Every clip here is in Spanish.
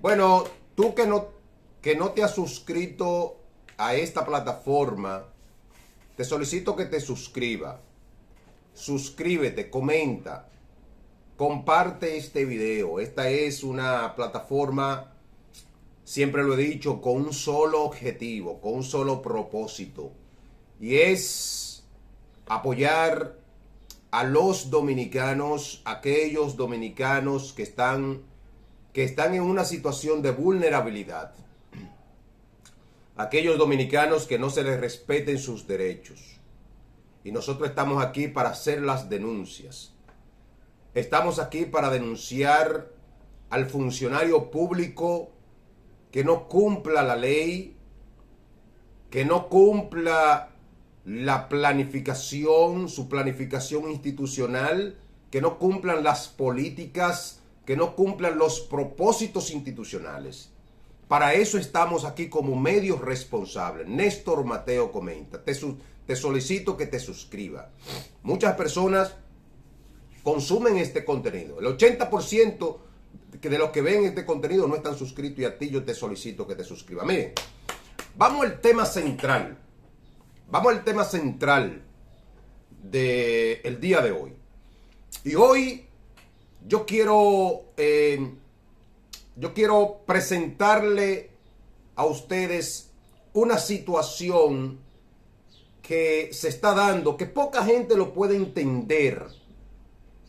Bueno, tú que no te has suscrito a esta plataforma, te solicito que te suscribas. Suscríbete, comenta, comparte este video. Esta es una plataforma, siempre lo he dicho, con un solo objetivo, con un solo propósito. Y es apoyar a los dominicanos, aquellos dominicanos que están en una situación de vulnerabilidad. Aquellos dominicanos que no se les respeten sus derechos. Y nosotros estamos aquí para hacer las denuncias. Estamos aquí para denunciar al funcionario público que no cumpla la ley, que no cumpla la planificación, su planificación institucional, que no cumplan las políticas, que no cumplan los propósitos institucionales. Para eso estamos aquí como medios responsables. Néstor Mateo comenta. Te solicito que te suscribas. Muchas personas consumen este contenido. El 80% de los que ven este contenido no están suscritos y a ti yo te solicito que te suscribas. Miren, vamos al tema central. Vamos al tema central del día de hoy. Y hoy yo quiero presentarle a ustedes una situación que se está dando, que poca gente lo puede entender.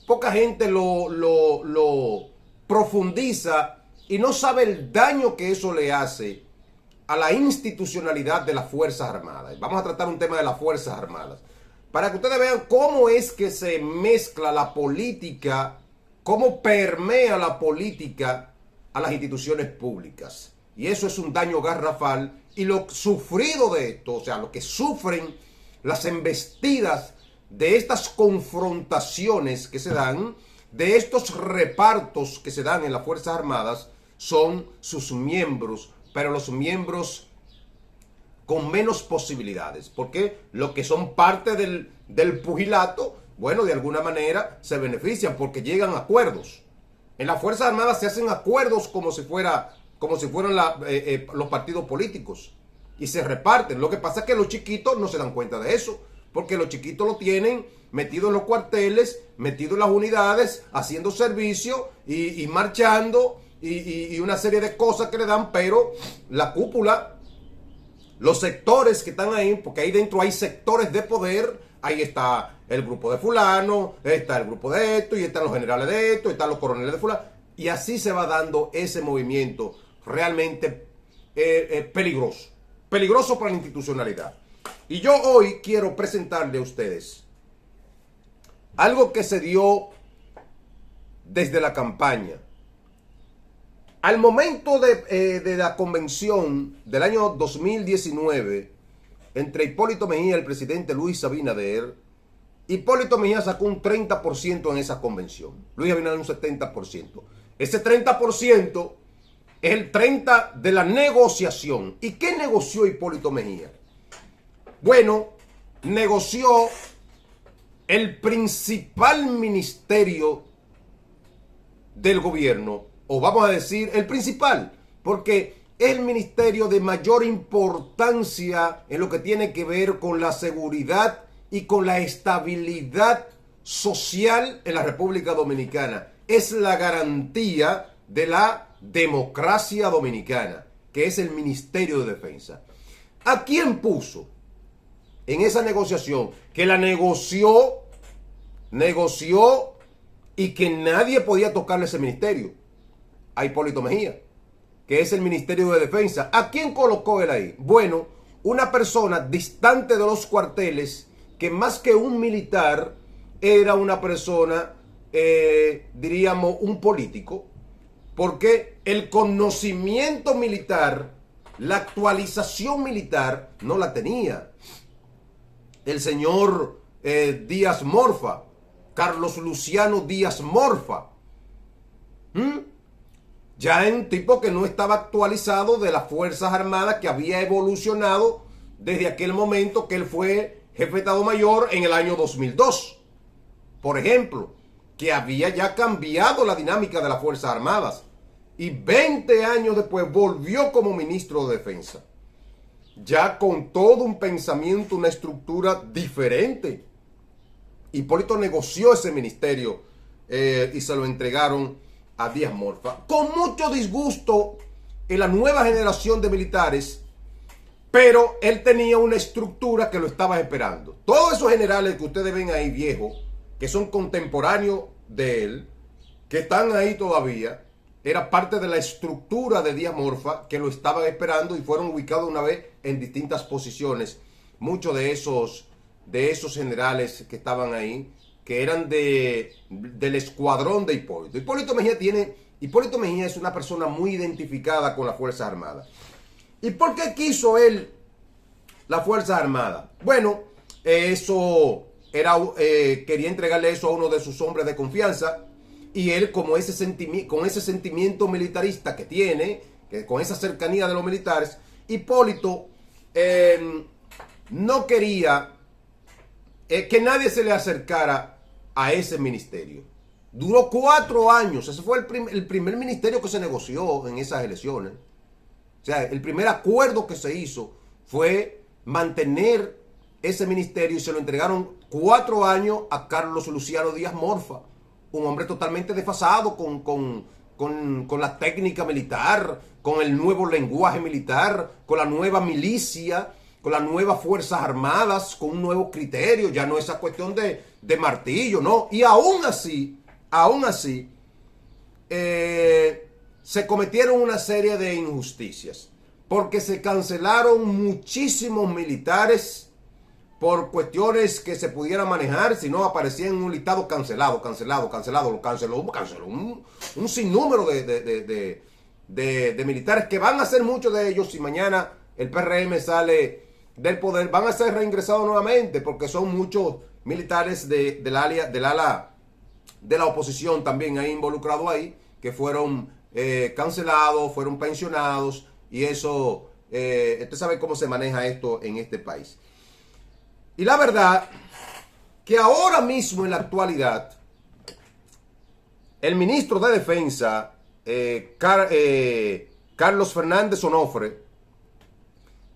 Poca gente lo profundiza y no sabe el daño que eso le hace a la institucionalidad de las Fuerzas Armadas. Vamos a tratar un tema de las Fuerzas Armadas, para que ustedes vean cómo es que se mezcla la política, cómo permea la política a las instituciones públicas. Y eso es un daño garrafal. Y lo sufrido de esto, o sea, lo que sufren las embestidas de estas confrontaciones que se dan, de estos repartos que se dan en las Fuerzas Armadas, son sus miembros, pero los miembros con menos posibilidades, porque los que son parte del pugilato, bueno, de alguna manera se benefician porque llegan a acuerdos. En las Fuerzas Armadas se hacen acuerdos como si fueran los partidos políticos y se reparten. Lo que pasa es que los chiquitos no se dan cuenta de eso, porque los chiquitos lo tienen metido en los cuarteles, metido en las unidades, haciendo servicio y marchando y una serie de cosas que le dan, pero la cúpula, los sectores que están ahí, porque ahí dentro hay sectores de poder, ahí está el grupo de fulano, está el grupo de esto, y están los generales de esto, y están los coroneles de fulano, y así se va dando ese movimiento realmente peligroso para la institucionalidad. Y yo hoy quiero presentarle a ustedes algo que se dio desde la campaña. Al momento de la convención del año 2019, entre Hipólito Mejía y el presidente Luis Abinader, Hipólito Mejía sacó un 30% en esa convención. Luis Abinader un 70%. Ese 30% es el 30% de la negociación. ¿Y qué negoció Hipólito Mejía? Bueno, negoció el principal ministerio del gobierno, o vamos a decir el principal, porque es el ministerio de mayor importancia en lo que tiene que ver con la seguridad y con la estabilidad social en la República Dominicana. Es la garantía de la democracia dominicana, que es el Ministerio de Defensa. ¿A quién puso en esa negociación? Que la negoció y que nadie podía tocarle ese ministerio. A Hipólito Mejía, que es el Ministerio de Defensa. ¿A quién colocó él ahí? Bueno, una persona distante de los cuarteles, que más que un militar, era una persona, diríamos, un político, porque el conocimiento militar, la actualización militar, no la tenía el señor Díaz Morfa, Carlos Luciano Díaz Morfa. Ya en un tipo que no estaba actualizado de las Fuerzas Armadas, que había evolucionado desde aquel momento que él fue jefe de Estado Mayor en el año 2002. Por ejemplo, que había ya cambiado la dinámica de las Fuerzas Armadas. y 20 años después volvió como ministro de Defensa, ya con todo un pensamiento, una estructura diferente. Hipólito negoció ese ministerio y se lo entregaron a Díaz Morfa, con mucho disgusto en la nueva generación de militares, pero él tenía una estructura que lo estaba esperando. Todos esos generales que ustedes ven ahí viejos, que son contemporáneos de él, que están ahí todavía, era parte de la estructura de Díaz Morfa, que lo estaban esperando y fueron ubicados una vez en distintas posiciones. Muchos de esos generales que estaban ahí, que eran del escuadrón de Hipólito. Hipólito Mejía es una persona muy identificada con las Fuerzas Armadas. ¿Y por qué quiso él las Fuerzas Armadas? Bueno, eso era, quería entregarle eso a uno de sus hombres de confianza, y él, con ese sentimiento militarista que tiene, con esa cercanía de los militares, Hipólito no quería que nadie se le acercara a ese ministerio. Duró 4 años. Ese fue el primer ministerio que se negoció en esas elecciones. O sea, el primer acuerdo que se hizo fue mantener ese ministerio, y se lo entregaron 4 años a Carlos Luciano Díaz Morfa, un hombre totalmente desfasado con la técnica militar, con el nuevo lenguaje militar, con la nueva milicia, con las nuevas Fuerzas Armadas, con un nuevo criterio. Ya no es esa cuestión de martillo, ¿no? Y aún así, se cometieron una serie de injusticias, porque se cancelaron muchísimos militares por cuestiones que se pudieran manejar. Si no, aparecían en un listado cancelado, lo canceló un sinnúmero de militares, que van a ser muchos de ellos, si mañana el PRM sale del poder, van a ser reingresados nuevamente, porque son muchos militares del ala de la oposición también ahí involucrados ahí, que fueron cancelados, fueron pensionados, y eso, usted sabe cómo se maneja esto en este país. Y la verdad que ahora mismo, en la actualidad, el ministro de Defensa, Carlos Fernández Onofre,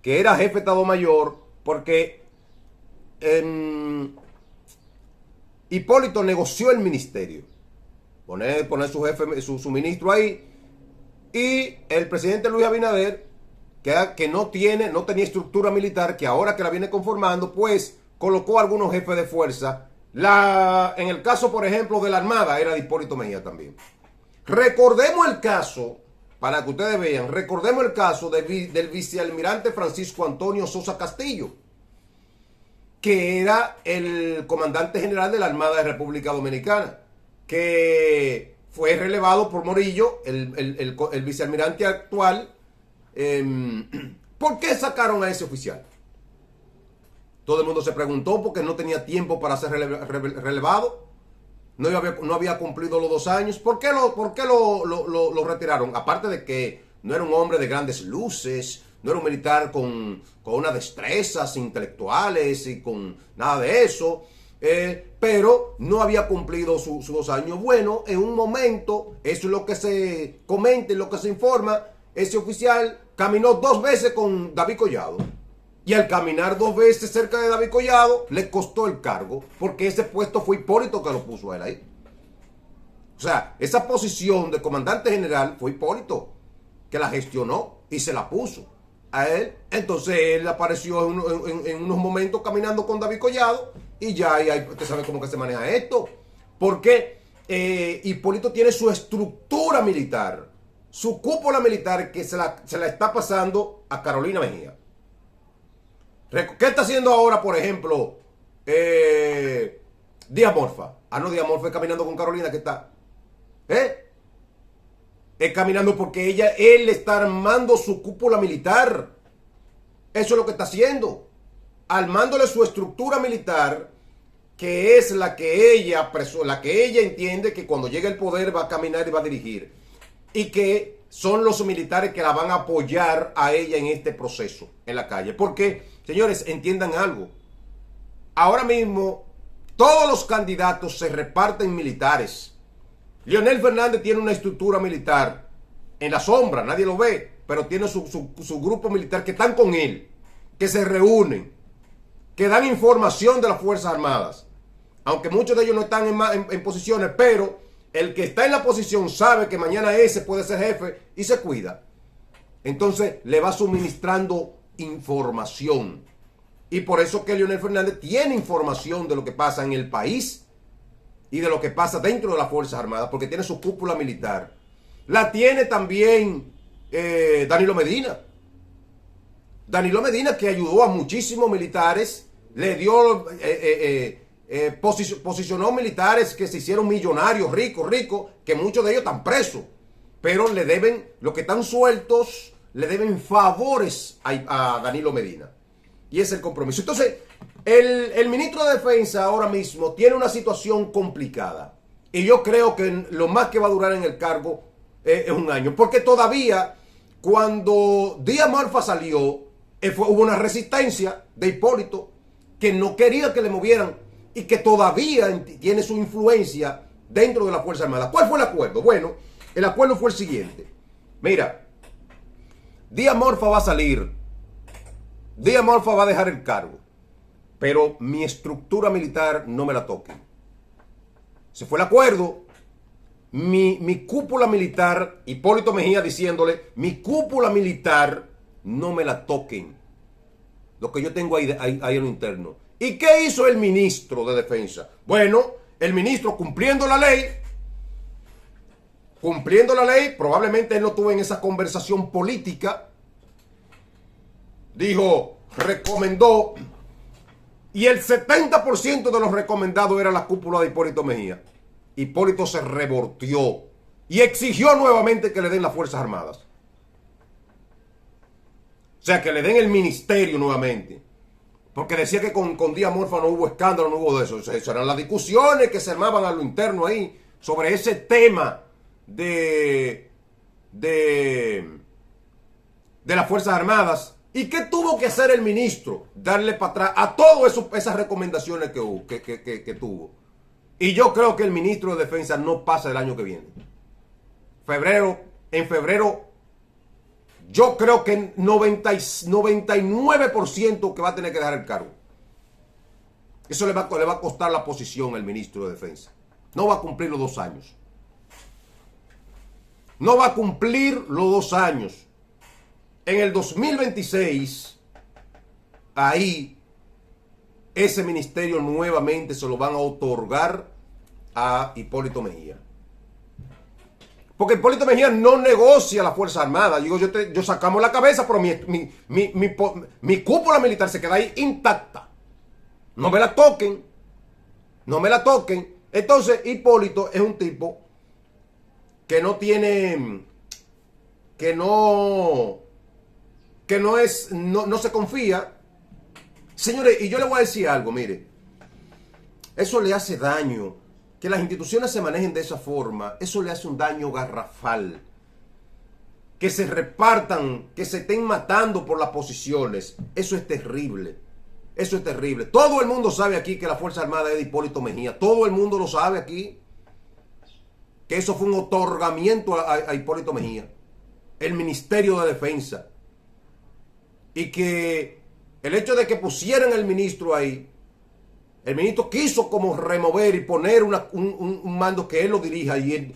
que era jefe de Estado Mayor, porque Hipólito negoció el ministerio, poner su jefe, su ministro ahí, y el presidente Luis Abinader, que no tenía estructura militar, que ahora que la viene conformando, pues colocó a algunos jefes de fuerza. En el caso, por ejemplo, de la Armada, era de Hipólito Mejía también. Recordemos el caso, para que ustedes vean, recordemos el caso del vicealmirante Francisco Antonio Sosa Castillo, que era el comandante general de la Armada de República Dominicana, que fue relevado por Morillo, el vicealmirante actual. ¿Por qué sacaron a ese oficial? Todo el mundo se preguntó, porque no tenía tiempo para ser relevado. No había cumplido los 2 años. ¿Por qué lo retiraron? Aparte de que no era un hombre de grandes luces, no era un militar con unas destrezas intelectuales y con nada de eso, pero no había cumplido sus 2 años. Bueno, en un momento, eso es lo que se comenta y lo que se informa, ese oficial caminó 2 veces con David Collado. Y al caminar 2 veces cerca de David Collado, le costó el cargo, porque ese puesto fue Hipólito que lo puso a él ahí. O sea, esa posición de comandante general fue Hipólito que la gestionó y se la puso a él. Entonces él apareció en unos momentos caminando con David Collado, y ya usted sabe cómo que se maneja esto. Porque Hipólito tiene su estructura militar, su cúpula militar, que se la está pasando a Carolina Mejía. ¿Qué está haciendo ahora, por ejemplo, Díaz Morfa? No, Díaz Morfa es caminando con Carolina, ¿qué está? Es caminando porque él está armando su cúpula militar. Eso es lo que está haciendo. Armándole su estructura militar, que es la que ella entiende que cuando llegue al poder va a caminar y va a dirigir. Y que son los militares que la van a apoyar a ella en este proceso en la calle. Porque, señores, entiendan algo. Ahora mismo, todos los candidatos se reparten militares. Leonel Fernández tiene una estructura militar en la sombra, nadie lo ve, pero tiene su grupo militar que están con él, que se reúnen, que dan información de las Fuerzas Armadas. Aunque muchos de ellos no están en posiciones, pero el que está en la posición sabe que mañana ese puede ser jefe y se cuida. Entonces le va suministrando información. Y por eso que Leonel Fernández tiene información de lo que pasa en el país y de lo que pasa dentro de las Fuerzas Armadas, porque tiene su cúpula militar. La tiene también Danilo Medina. Danilo Medina, que ayudó a muchísimos militares, le dio, posicionó militares que se hicieron millonarios, ricos, que muchos de ellos están presos, pero le deben, los que están sueltos, le deben favores a Danilo Medina. Y ese es el compromiso. Entonces, el ministro de Defensa ahora mismo tiene una situación complicada. Y yo creo que lo más que va a durar en el cargo es un año. Porque todavía, cuando Díaz Morfa salió, hubo una resistencia de Hipólito que no quería que le movieran y que todavía tiene su influencia dentro de la Fuerza Armada. ¿Cuál fue el acuerdo? Bueno, el acuerdo fue el siguiente. Mira, Díaz Morfa va a salir. Díaz Morfa va a dejar el cargo. Pero mi estructura militar no me la toquen. Se fue el acuerdo. Mi cúpula militar, Hipólito Mejía diciéndole, mi cúpula militar no me la toquen. Lo que yo tengo ahí en lo interno. ¿Y qué hizo el ministro de Defensa? Bueno, el ministro cumpliendo la ley, probablemente él no tuvo en esa conversación política, dijo, recomendó, y el 70% de los recomendados era la cúpula de Hipólito Mejía. Hipólito se revolteó y exigió nuevamente que le den las Fuerzas Armadas. O sea, que le den el ministerio nuevamente. Porque decía que con Díaz Morfa no hubo escándalo, no hubo de eso. Esas eran las discusiones que se armaban a lo interno ahí sobre ese tema de las Fuerzas Armadas. ¿Y qué tuvo que hacer el ministro? Darle para atrás a todas esas recomendaciones que tuvo. Y yo creo que el ministro de Defensa no pasa el año que viene. En febrero, yo creo que 99% que va a tener que dejar el cargo. Eso le va a costar la posición al ministro de Defensa. No va a cumplir los 2 años. No va a cumplir los 2 años. En el 2026, ahí, ese ministerio nuevamente se lo van a otorgar a Hipólito Mejía. Porque Hipólito Mejía no negocia la Fuerza Armada. Digo, yo sacamos la cabeza, pero mi cúpula militar se queda ahí intacta. No me la toquen. No me la toquen. Entonces, Hipólito es un tipo que no tiene... no se confía. Señores, y yo le voy a decir algo, mire. Eso le hace daño. Que las instituciones se manejen de esa forma, eso le hace un daño garrafal. Que se repartan, que se estén matando por las posiciones. Eso es terrible. Eso es terrible. Todo el mundo sabe aquí que la Fuerza Armada es de Hipólito Mejía. Todo el mundo lo sabe aquí. Que eso fue un otorgamiento a Hipólito Mejía. El Ministerio de Defensa. Y que el hecho de que pusieran el ministro ahí, el ministro quiso como remover y poner un mando que él lo dirija y él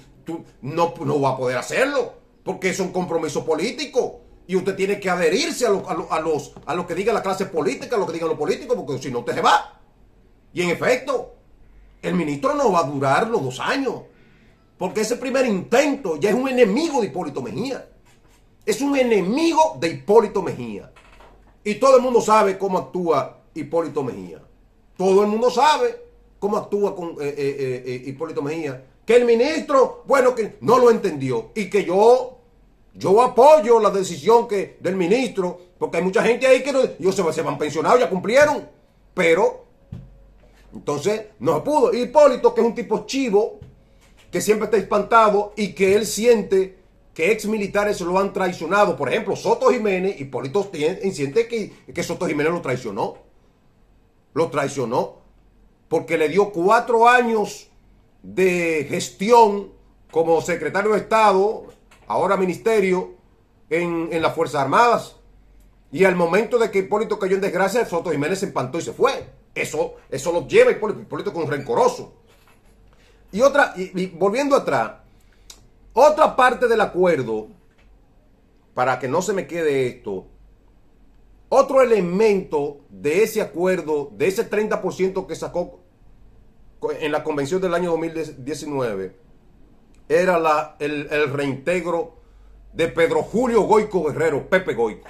no va a poder hacerlo porque es un compromiso político y usted tiene que adherirse a lo que diga la clase política, a lo que digan los políticos, porque si no usted se va. Y en efecto, el ministro no va a durar los 2 años porque ese primer intento ya es un enemigo de Hipólito Mejía. Es un enemigo de Hipólito Mejía. Y todo el mundo sabe cómo actúa Hipólito Mejía. Todo el mundo sabe cómo actúa con Hipólito Mejía. Que el ministro, bueno, que no lo entendió. Y que yo apoyo la decisión del ministro. Porque hay mucha gente ahí que ellos se van pensionados, ya cumplieron. Pero, entonces, no se pudo. Y Hipólito, que es un tipo chivo, que siempre está espantado y que él siente que ex militares lo han traicionado. Por ejemplo, Soto Jiménez, Hipólito siente que Soto Jiménez lo traicionó. Lo traicionó porque le dio 4 años de gestión como secretario de Estado ahora ministerio en las Fuerzas Armadas. Y al momento de que Hipólito cayó en desgracia, Soto Jiménez se espantó y se fue. Eso lo lleva Hipólito con rencoroso. Y volviendo atrás, otra parte del acuerdo, para que no se me quede esto, otro elemento de ese acuerdo, de ese 30% que sacó en la convención del año 2019, era el reintegro de Pedro Julio Goyco Guerrero, Pepe Goyco.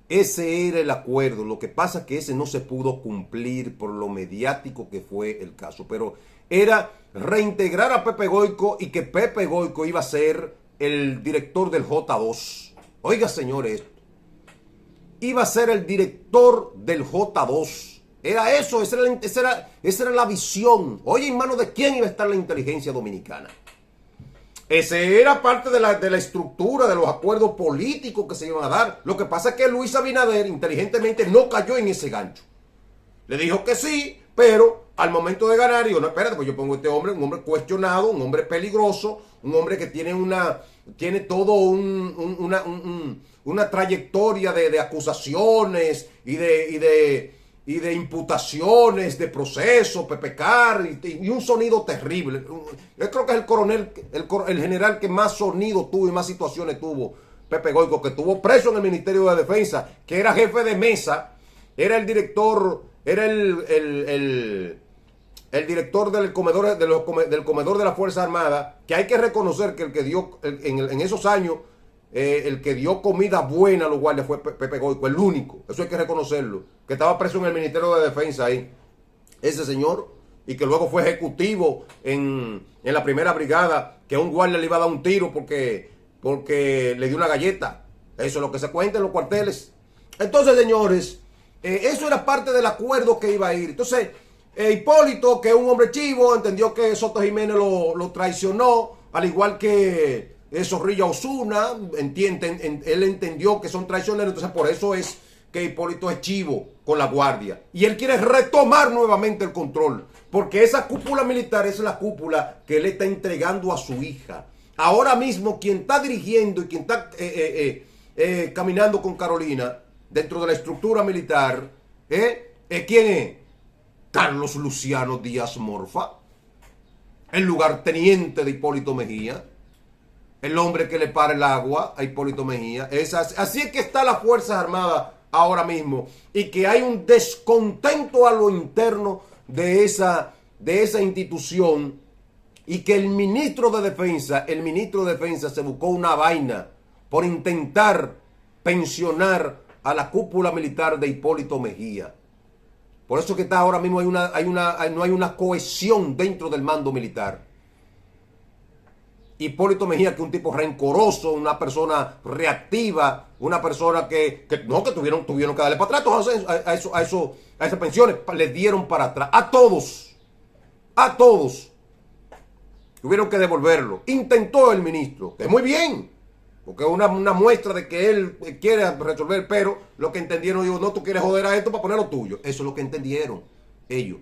Ese era el acuerdo. Lo que pasa es que ese no se pudo cumplir por lo mediático que fue el caso. Pero era reintegrar a Pepe Goyco y que Pepe Goyco iba a ser el director del J2. Oiga, señores, iba a ser el director del J2. Era eso, esa era la visión. Oye, ¿en manos de quién iba a estar la inteligencia dominicana? Ese era parte de la estructura, de los acuerdos políticos que se iban a dar. Lo que pasa es que Luis Abinader inteligentemente no cayó en ese gancho. Le dijo que sí, pero al momento de ganar, digo, no, espérate, pues yo pongo a este hombre, un hombre cuestionado, un hombre peligroso, un hombre que tiene todo una trayectoria de acusaciones y de imputaciones, de procesos, pepecar y un sonido terrible. Yo creo que es el general que más sonido tuvo y más situaciones tuvo, Pepe Goyco, que estuvo preso en el Ministerio de Defensa, que era jefe de mesa, era el director, era el director del comedor de las Fuerzas Armadas, que hay que reconocer que el que dio, en esos años, el que dio comida buena a los guardias fue Pepe Goyco, el único, eso hay que reconocerlo, que estaba preso en el Ministerio de Defensa ahí, ese señor, y que luego fue ejecutivo en la primera brigada, que a un guardia le iba a dar un tiro porque le dio una galleta. Eso es lo que se cuenta en los cuarteles. Entonces, señores, eso era parte del acuerdo que iba a ir. Entonces, Hipólito, que es un hombre chivo, entendió que Soto Jiménez lo traicionó, al igual que Zorrilla Osuna, él entendió que son traicioneros, entonces por eso es que Hipólito es chivo con la guardia. Y él quiere retomar nuevamente el control, porque esa cúpula militar es la cúpula que él está entregando a su hija. Ahora mismo quien está dirigiendo y quien está caminando con Carolina dentro de la estructura militar, ¿quién es? Carlos Luciano Díaz Morfa, el lugarteniente de Hipólito Mejía, el hombre que le para el agua a Hipólito Mejía. Así es que está las Fuerzas Armadas ahora mismo, y que hay un descontento a lo interno de esa institución, y que el ministro de Defensa se buscó una vaina por intentar pensionar a la cúpula militar de Hipólito Mejía. Por eso que está ahora mismo no hay una cohesión dentro del mando militar. Hipólito Mejía, que es un tipo rencoroso, una persona reactiva, una persona que tuvieron que darle para atrás a esas pensiones, les dieron para atrás. A todos tuvieron que devolverlo. Intentó el ministro, que muy bien, porque es una muestra de que él quiere resolver, pero lo que entendieron, digo, no, tú quieres joder a esto para poner lo tuyo. Eso es lo que entendieron ellos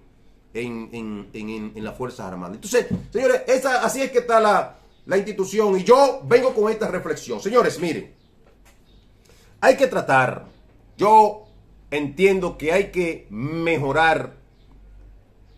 en las Fuerzas Armadas. Entonces, señores, así es que está la institución, y yo vengo con esta reflexión. Señores, miren, hay que tratar, yo entiendo que hay que mejorar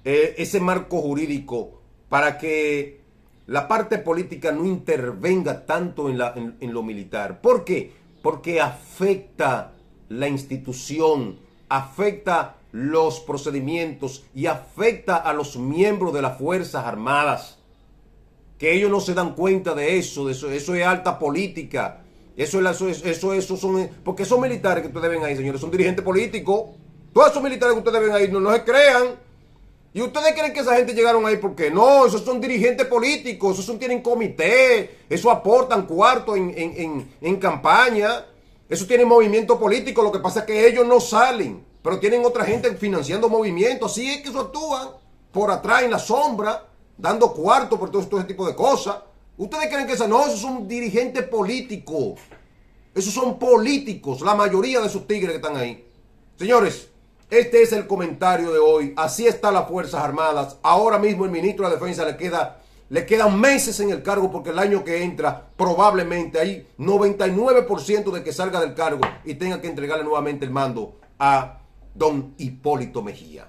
ese marco jurídico para que la parte política no intervenga tanto en lo militar. ¿Por qué? Porque afecta la institución, afecta los procedimientos y afecta a los miembros de las Fuerzas Armadas. Que ellos no se dan cuenta de eso es alta política. Eso son, porque esos militares que ustedes ven ahí, señores, son dirigentes políticos. Todos esos militares que ustedes ven ahí no se crean. Y ustedes creen que esa gente llegaron ahí porque no, esos son dirigentes políticos, esos tienen comité, esos aportan cuarto en campaña, esos tienen movimiento político. Lo que pasa es que ellos no salen, pero tienen otra gente financiando movimientos. Así es que eso actúan por atrás en la sombra, dando cuarto por todo ese tipo de cosas. Ustedes creen que esos son dirigentes políticos. Esos son políticos, la mayoría de esos tigres que están ahí. Señores, este es el comentario de hoy. Así están las Fuerzas Armadas. Ahora mismo el ministro de Defensa le queda le quedan meses en el cargo porque el año que entra probablemente hay 99% de que salga del cargo y tenga que entregarle nuevamente el mando a don Hipólito Mejía.